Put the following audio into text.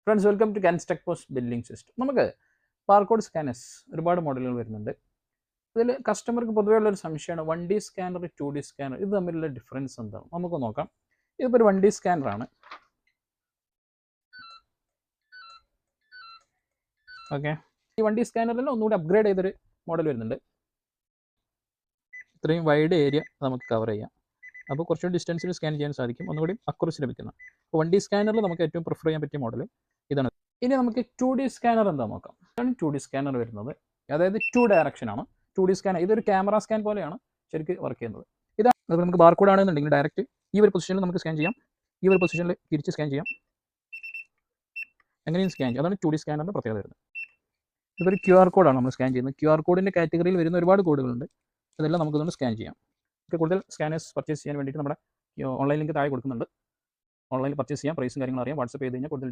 Friends, welcome to Canstech post billing system. നമുക്ക് barcode scanners ഒരുപാട് മോഡലുകൾ വരുന്നുണ്ട്. ഇതിൽ കസ്റ്റമർക്ക് പൊതുവേ ഉള്ളൊരു സംശയമാണ് 1D സ്കാനർ 2D സ്കാനർ ഇത് തമ്മിലുള്ള ഡിഫറൻസ് എന്താണ് നമുക്ക് നോക്കാം. ഇതിപ്പോൾ ഒരു 1D സ്കാനറാണ്. ഓക്കെ, ഈ 1D സ്കാനറിൽ ഒന്നുകൂടി അപ്ഗ്രേഡ് ചെയ്തൊരു മോഡൽ വരുന്നുണ്ട്. ഇത്രയും വൈഡ് ഏരിയ നമുക്ക് കവർ ചെയ്യാം. അപ്പോൾ കുറച്ചുകൂടി ഡിസ്റ്റൻസിൽ സ്കാൻ ചെയ്യാൻ സാധിക്കും, ഒന്നുകൂടി അക്യുറസി ലഭിക്കുന്ന. അപ്പോൾ 1D സ്കാനറിൽ നമുക്ക് ഏറ്റവും പ്രിഫർ ചെയ്യാൻ പറ്റിയ മോഡൽ ഇതാണ്. ഇനി നമുക്ക് 2D സ്കാനർ എന്താ നോക്കാം. ഇതാണ് 2D സ്കാനർ വരുന്നത്. അതായത് 2 ഡയറക്ഷൻ ആണ് 2D സ്കാനർ. ഇതൊരു ക്യാമറ സ്കാൻ പോലെയാണ് ശരിക്കും വർക്ക് ചെയ്യുന്നത്. ഇതാണ് അതുപോലെ നമുക്ക് ബാർകോഡ് ആണെന്നുണ്ടെങ്കിൽ ഡയറക്റ്റ് ഈ ഒരു പൊസിഷനിൽ നമുക്ക് സ്കാൻ ചെയ്യാം, ഈ ഒരു പൊസിഷനിൽ തിരിച്ച് സ്കാൻ ചെയ്യാം, എങ്ങനെയും സ്കാൻ ചെയ്യാം. അതാണ് 2D സ്കാനറിൻ്റെ പ്രത്യേകത വരുന്നത്. ഇതൊരു QR കോഡാണ് നമ്മൾ സ്കാൻ ചെയ്യുന്നത്. QR കോഡിൻ്റെ കാറ്റഗറിയിൽ വരുന്ന ഒരുപാട് കോഡുകളുണ്ട്, അതെല്ലാം നമുക്കിതുകൊണ്ട് സ്കാൻ ചെയ്യാം. കൂടുതൽ സ്കാനേഴ്സ് പർച്ചേസ് ചെയ്യാൻ വേണ്ടിയിട്ട് നമ്മുടെ ഓൺലൈൻ ലിങ്ക് താഴെ കൊടുക്കുന്നുണ്ട്. ഓൺലൈനിൽ പർച്ചേസ് ചെയ്യാം, പ്രൈസും കാര്യങ്ങളും അറിയാം. വാട്സപ്പ് ചെയ്ത് കഴിഞ്ഞാൽ കൂടുതൽ